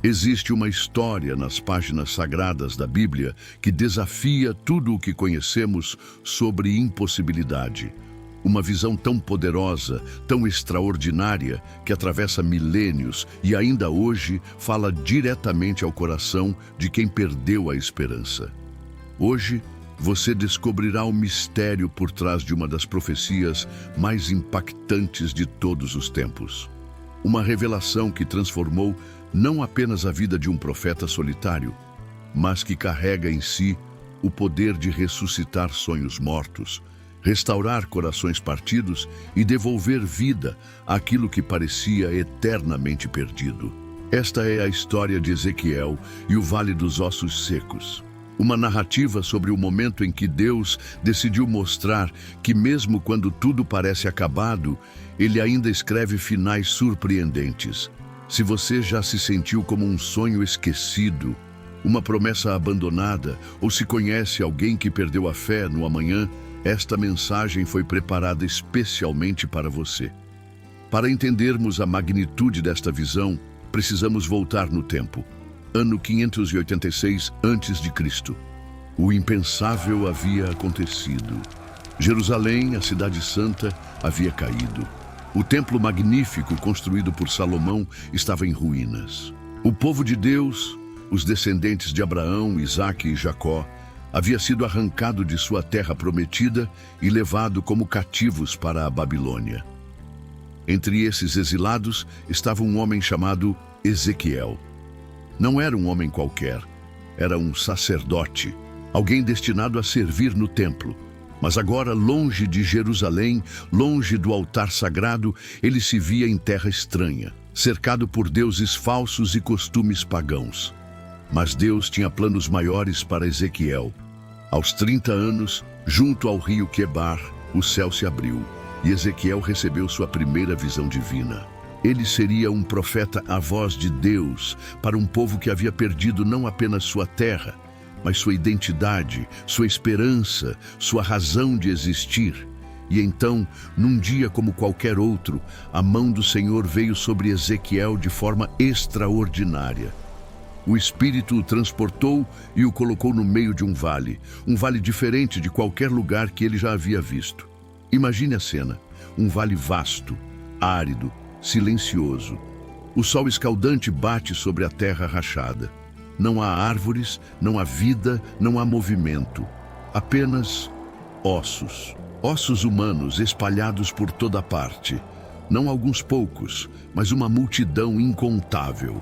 Existe uma história nas páginas sagradas da Bíblia que desafia tudo o que conhecemos sobre impossibilidade. Uma visão tão poderosa, tão extraordinária, que atravessa milênios e ainda hoje fala diretamente ao coração de quem perdeu a esperança. Hoje, você descobrirá o mistério por trás de uma das profecias mais impactantes de todos os tempos. Uma revelação que transformou não apenas a vida de um profeta solitário, mas que carrega em si o poder de ressuscitar sonhos mortos, restaurar corações partidos e devolver vida àquilo que parecia eternamente perdido. Esta é a história de Ezequiel e o Vale dos Ossos Secos. Uma narrativa sobre o momento em que Deus decidiu mostrar que mesmo quando tudo parece acabado, Ele ainda escreve finais surpreendentes. Se você já se sentiu como um sonho esquecido, uma promessa abandonada, ou se conhece alguém que perdeu a fé no amanhã, esta mensagem foi preparada especialmente para você. Para entendermos a magnitude desta visão, precisamos voltar no tempo. Ano 586 a.C. O impensável havia acontecido. Jerusalém, a cidade santa, havia caído. O templo magnífico construído por Salomão estava em ruínas. O povo de Deus, os descendentes de Abraão, Isaque e Jacó, havia sido arrancado de sua terra prometida e levado como cativos para a Babilônia. Entre esses exilados estava um homem chamado Ezequiel. Não era um homem qualquer, era um sacerdote, alguém destinado a servir no templo. Mas agora, longe de Jerusalém, longe do altar sagrado, ele se via em terra estranha, cercado por deuses falsos e costumes pagãos. Mas Deus tinha planos maiores para Ezequiel. Aos 30 anos, junto ao rio Quebar, o céu se abriu e Ezequiel recebeu sua primeira visão divina. Ele seria um profeta à voz de Deus para um povo que havia perdido não apenas sua terra, mas sua identidade, sua esperança, sua razão de existir. E então, num dia como qualquer outro, a mão do Senhor veio sobre Ezequiel de forma extraordinária. O Espírito o transportou e o colocou no meio de um vale diferente de qualquer lugar que ele já havia visto. Imagine a cena, um vale vasto, árido, silencioso. O sol escaldante bate sobre a terra rachada. Não há árvores, não há vida, não há movimento. Apenas ossos. Ossos humanos espalhados por toda parte. Não alguns poucos, mas uma multidão incontável.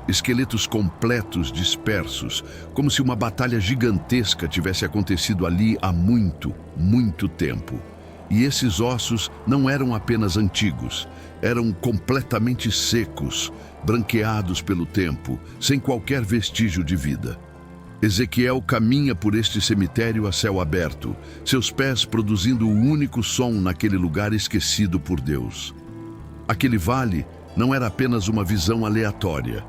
Esqueletos completos dispersos, como se uma batalha gigantesca tivesse acontecido ali há muito, muito tempo. E esses ossos não eram apenas antigos, eram completamente secos, branqueados pelo tempo, sem qualquer vestígio de vida. Ezequiel caminha por este cemitério a céu aberto, seus pés produzindo o único som naquele lugar esquecido por Deus. Aquele vale não era apenas uma visão aleatória.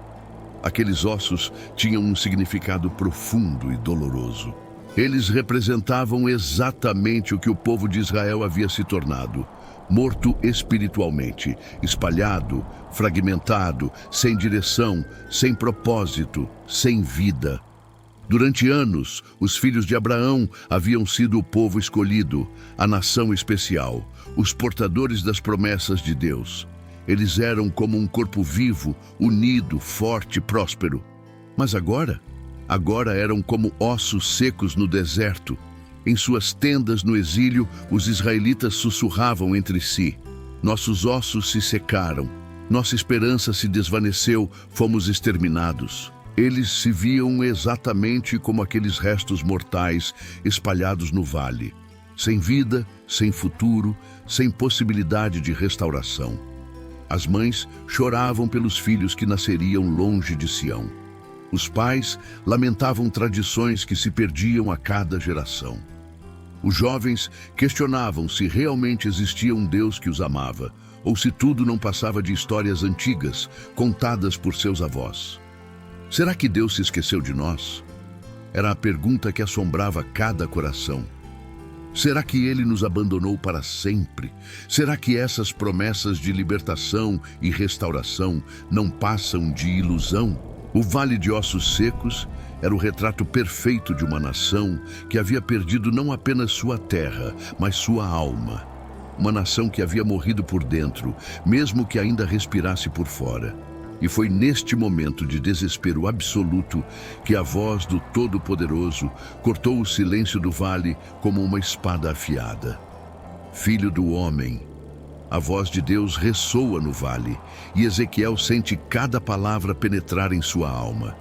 Aqueles ossos tinham um significado profundo e doloroso. Eles representavam exatamente o que o povo de Israel havia se tornado: morto espiritualmente, espalhado, fragmentado, sem direção, sem propósito, sem vida. Durante anos, os filhos de Abraão haviam sido o povo escolhido, a nação especial, os portadores das promessas de Deus. Eles eram como um corpo vivo, unido, forte, próspero. Mas agora eram como ossos secos no deserto. Em suas tendas no exílio, os israelitas sussurravam entre si: nossos ossos se secaram, nossa esperança se desvaneceu, fomos exterminados. Eles se viam exatamente como aqueles restos mortais espalhados no vale, sem vida, sem futuro, sem possibilidade de restauração. As mães choravam pelos filhos que nasceriam longe de Sião. Os pais lamentavam tradições que se perdiam a cada geração. Os jovens questionavam se realmente existia um Deus que os amava, ou se tudo não passava de histórias antigas, contadas por seus avós. Será que Deus se esqueceu de nós? Era a pergunta que assombrava cada coração. Será que Ele nos abandonou para sempre? Será que essas promessas de libertação e restauração não passam de ilusão? O Vale de Ossos Secos era o retrato perfeito de uma nação que havia perdido não apenas sua terra, mas sua alma. Uma nação que havia morrido por dentro, mesmo que ainda respirasse por fora. E foi neste momento de desespero absoluto que a voz do Todo-Poderoso cortou o silêncio do vale como uma espada afiada. Filho do homem, a voz de Deus ressoa no vale, e Ezequiel sente cada palavra penetrar em sua alma.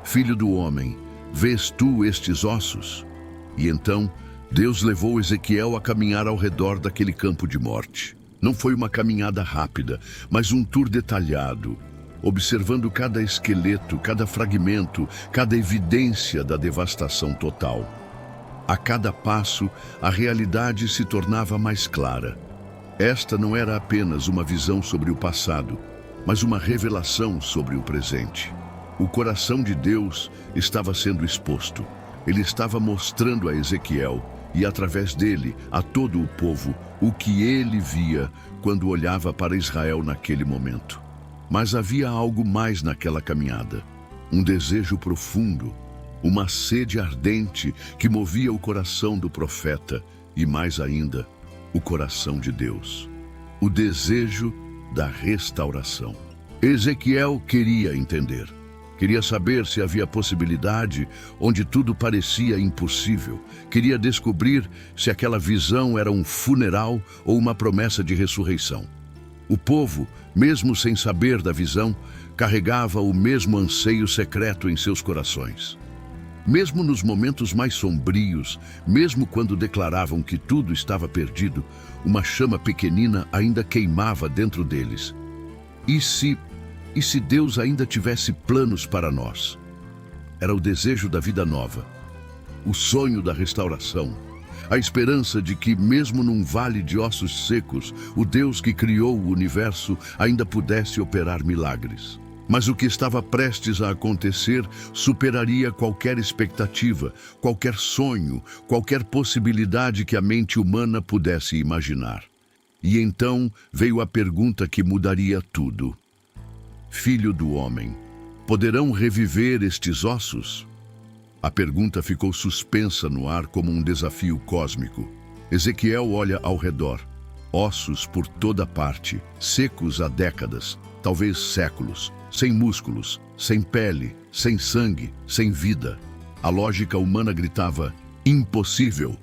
Filho do homem, vês tu estes ossos? E então, Deus levou Ezequiel a caminhar ao redor daquele campo de morte. Não foi uma caminhada rápida, mas um tour detalhado, observando cada esqueleto, cada fragmento, cada evidência da devastação total. A cada passo, a realidade se tornava mais clara. Esta não era apenas uma visão sobre o passado, mas uma revelação sobre o presente. O coração de Deus estava sendo exposto. Ele estava mostrando a Ezequiel, e através dele, a todo o povo, o que ele via quando olhava para Israel naquele momento. Mas havia algo mais naquela caminhada. Um desejo profundo, uma sede ardente que movia o coração do profeta e, mais ainda, o coração de Deus. O desejo da restauração. Ezequiel queria entender. Queria saber se havia possibilidade onde tudo parecia impossível. Queria descobrir se aquela visão era um funeral ou uma promessa de ressurreição. O povo, mesmo sem saber da visão, carregava o mesmo anseio secreto em seus corações. Mesmo nos momentos mais sombrios, mesmo quando declaravam que tudo estava perdido, uma chama pequenina ainda queimava dentro deles. E se Deus ainda tivesse planos para nós? Era o desejo da vida nova, o sonho da restauração, a esperança de que, mesmo num vale de ossos secos, o Deus que criou o universo ainda pudesse operar milagres. Mas o que estava prestes a acontecer superaria qualquer expectativa, qualquer sonho, qualquer possibilidade que a mente humana pudesse imaginar. E então veio a pergunta que mudaria tudo. Filho do homem, poderão reviver estes ossos? A pergunta ficou suspensa no ar como um desafio cósmico. Ezequiel olha ao redor. Ossos por toda parte, secos há décadas, talvez séculos, sem músculos, sem pele, sem sangue, sem vida. A lógica humana gritava, impossível.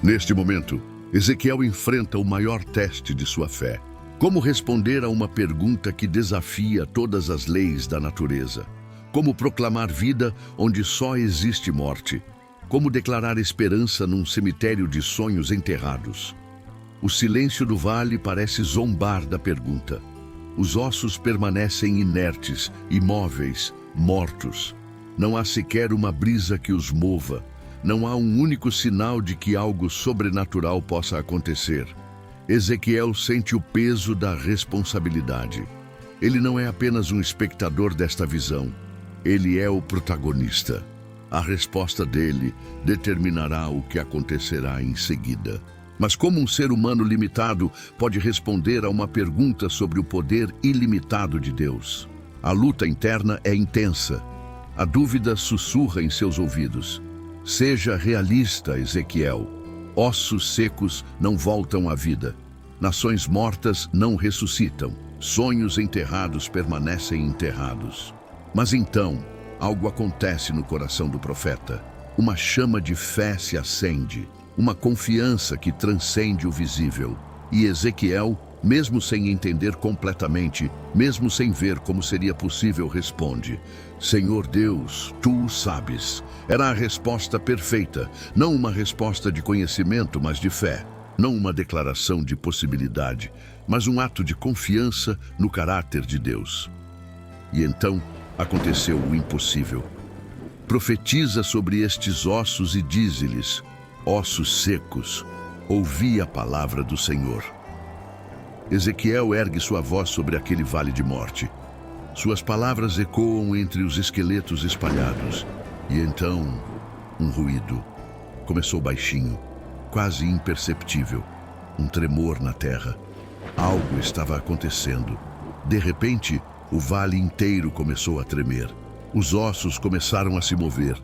Neste momento, Ezequiel enfrenta o maior teste de sua fé. Como responder a uma pergunta que desafia todas as leis da natureza? Como proclamar vida onde só existe morte? Como declarar esperança num cemitério de sonhos enterrados? O silêncio do vale parece zombar da pergunta. Os ossos permanecem inertes, imóveis, mortos. Não há sequer uma brisa que os mova. Não há um único sinal de que algo sobrenatural possa acontecer. Ezequiel sente o peso da responsabilidade. Ele não é apenas um espectador desta visão. Ele é o protagonista. A resposta dele determinará o que acontecerá em seguida. Mas como um ser humano limitado pode responder a uma pergunta sobre o poder ilimitado de Deus? A luta interna é intensa. A dúvida sussurra em seus ouvidos. Seja realista, Ezequiel. Ossos secos não voltam à vida. Nações mortas não ressuscitam. Sonhos enterrados permanecem enterrados. Mas então, algo acontece no coração do profeta. Uma chama de fé se acende, uma confiança que transcende o visível. E Ezequiel, mesmo sem entender completamente, mesmo sem ver como seria possível, responde: Senhor Deus, tu o sabes. Era a resposta perfeita, não uma resposta de conhecimento, mas de fé. Não uma declaração de possibilidade, mas um ato de confiança no caráter de Deus. E então, aconteceu o impossível. Profetiza sobre estes ossos e dize-lhes: ossos secos, ouvi a palavra do Senhor. Ezequiel ergue sua voz sobre aquele vale de morte. Suas palavras ecoam entre os esqueletos espalhados. E então, um ruído. Começou baixinho, quase imperceptível. Um tremor na terra. Algo estava acontecendo. De repente, o vale inteiro começou a tremer. Os ossos começaram a se mover.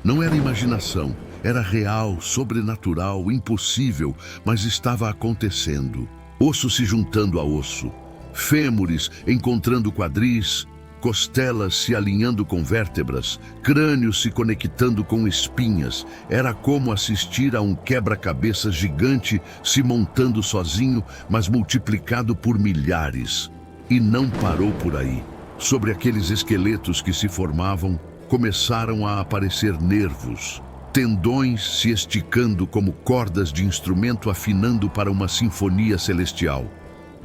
Não era imaginação, era real, sobrenatural, impossível, mas estava acontecendo. Osso se juntando a osso, fêmures encontrando quadris, costelas se alinhando com vértebras, crânios se conectando com espinhas. Era como assistir a um quebra-cabeça gigante se montando sozinho, mas multiplicado por milhares. E não parou por aí. Sobre aqueles esqueletos que se formavam, começaram a aparecer nervos, tendões se esticando como cordas de instrumento afinando para uma sinfonia celestial,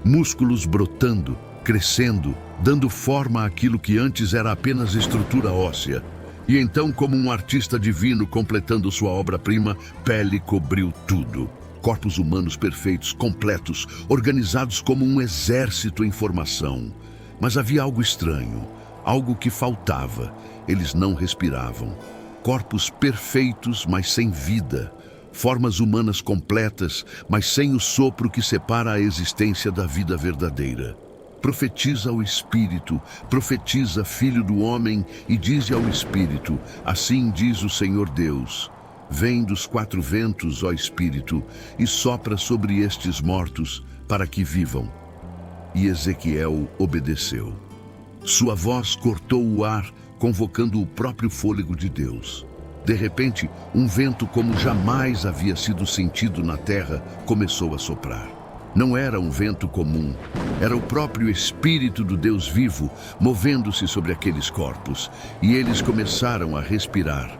músculos brotando, crescendo, dando forma àquilo que antes era apenas estrutura óssea. E então, como um artista divino completando sua obra-prima, pele cobriu tudo. Corpos humanos perfeitos, completos, organizados como um exército em formação. Mas havia algo estranho, algo que faltava. Eles não respiravam. Corpos perfeitos, mas sem vida. Formas humanas completas, mas sem o sopro que separa a existência da vida verdadeira. Profetiza ao Espírito, profetiza, Filho do Homem, e dize ao Espírito: assim diz o Senhor Deus. Vem dos quatro ventos, ó Espírito, e sopra sobre estes mortos, para que vivam. E Ezequiel obedeceu. Sua voz cortou o ar, convocando o próprio fôlego de Deus. De repente, um vento como jamais havia sido sentido na terra começou a soprar. Não era um vento comum, era o próprio Espírito do Deus vivo movendo-se sobre aqueles corpos, e eles começaram a respirar,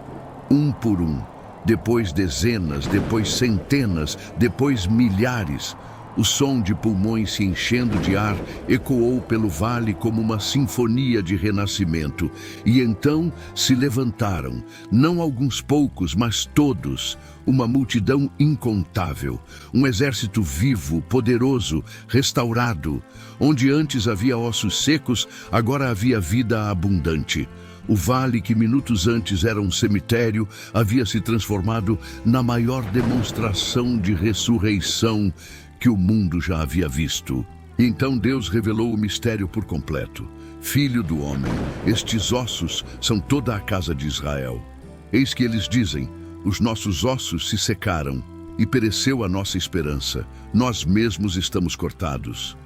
um por um, depois dezenas, depois centenas, depois milhares. O som de pulmões se enchendo de ar ecoou pelo vale como uma sinfonia de renascimento. E então se levantaram, não alguns poucos, mas todos, uma multidão incontável, um exército vivo, poderoso, restaurado. Onde antes havia ossos secos, agora havia vida abundante. O vale que minutos antes era um cemitério havia se transformado na maior demonstração de ressurreição que o mundo já havia visto. Então Deus revelou o mistério por completo. Filho do homem, estes ossos são toda a casa de Israel. Eis que eles dizem: os nossos ossos se secaram e pereceu a nossa esperança. Nós mesmos estamos cortados.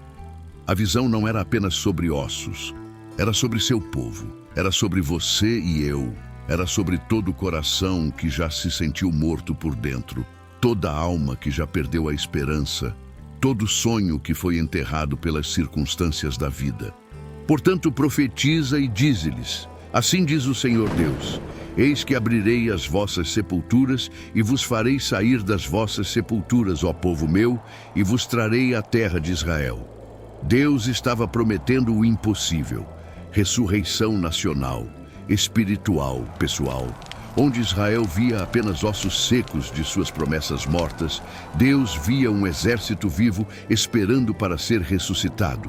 A visão não era apenas sobre ossos, era sobre seu povo, era sobre você e eu, era sobre todo o coração que já se sentiu morto por dentro, toda a alma que já perdeu a esperança, todo sonho que foi enterrado pelas circunstâncias da vida. Portanto, profetiza e dize-lhes: assim diz o Senhor Deus: eis que abrirei as vossas sepulturas e vos farei sair das vossas sepulturas, ó povo meu, e vos trarei à terra de Israel. Deus estava prometendo o impossível: ressurreição nacional, espiritual, pessoal. Onde Israel via apenas ossos secos de suas promessas mortas, Deus via um exército vivo esperando para ser ressuscitado.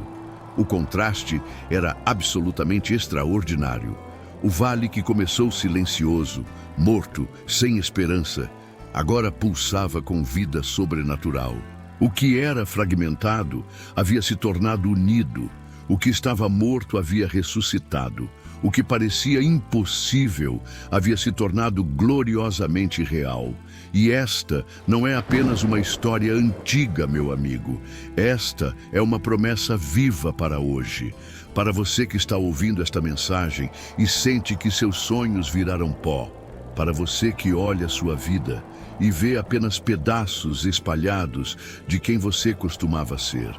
O contraste era absolutamente extraordinário. O vale que começou silencioso, morto, sem esperança, agora pulsava com vida sobrenatural. O que era fragmentado havia se tornado unido. O que estava morto havia ressuscitado. O que parecia impossível havia se tornado gloriosamente real. E esta não é apenas uma história antiga, meu amigo. Esta é uma promessa viva para hoje. Para você que está ouvindo esta mensagem e sente que seus sonhos viraram pó. Para você que olha sua vida e vê apenas pedaços espalhados de quem você costumava ser.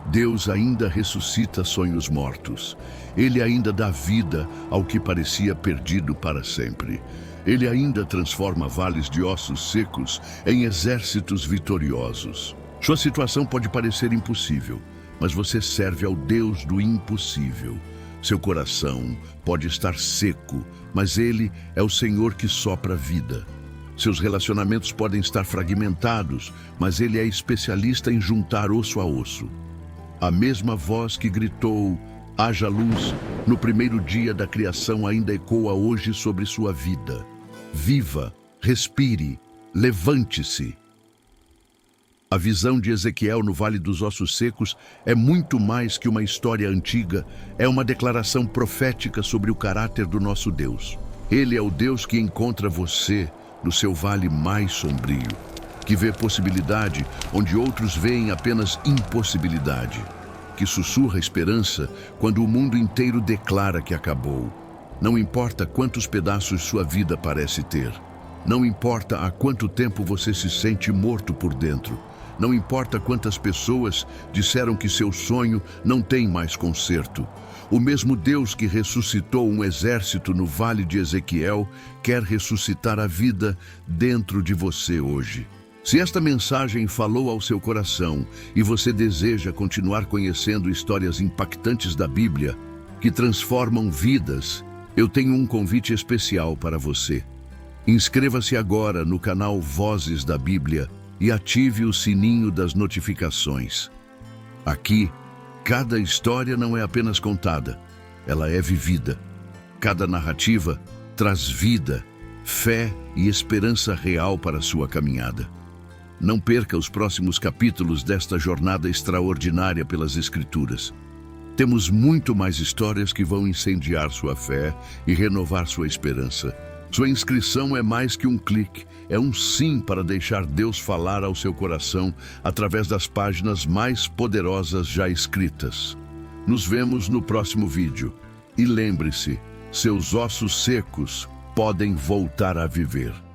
Deus ainda ressuscita sonhos mortos. Ele ainda dá vida ao que parecia perdido para sempre. Ele ainda transforma vales de ossos secos em exércitos vitoriosos. Sua situação pode parecer impossível, mas você serve ao Deus do impossível. Seu coração pode estar seco, mas Ele é o Senhor que sopra vida. Seus relacionamentos podem estar fragmentados, mas Ele é especialista em juntar osso a osso. A mesma voz que gritou: haja luz, no primeiro dia da criação ainda ecoa hoje sobre sua vida. Viva, respire, levante-se. A visão de Ezequiel no Vale dos Ossos Secos é muito mais que uma história antiga, é uma declaração profética sobre o caráter do nosso Deus. Ele é o Deus que encontra você no seu vale mais sombrio, que vê possibilidade onde outros veem apenas impossibilidade, que sussurra esperança quando o mundo inteiro declara que acabou. Não importa quantos pedaços sua vida parece ter, não importa há quanto tempo você se sente morto por dentro, não importa quantas pessoas disseram que seu sonho não tem mais conserto. O mesmo Deus que ressuscitou um exército no Vale de Ezequiel quer ressuscitar a vida dentro de você hoje. Se esta mensagem falou ao seu coração e você deseja continuar conhecendo histórias impactantes da Bíblia que transformam vidas, eu tenho um convite especial para você. Inscreva-se agora no canal Vozes da Bíblia e ative o sininho das notificações. Aqui, cada história não é apenas contada, ela é vivida. Cada narrativa traz vida, fé e esperança real para a sua caminhada. Não perca os próximos capítulos desta jornada extraordinária pelas Escrituras. Temos muito mais histórias que vão incendiar sua fé e renovar sua esperança. Sua inscrição é mais que um clique, é um sim para deixar Deus falar ao seu coração através das páginas mais poderosas já escritas. Nos vemos no próximo vídeo. E lembre-se, seus ossos secos podem voltar a viver.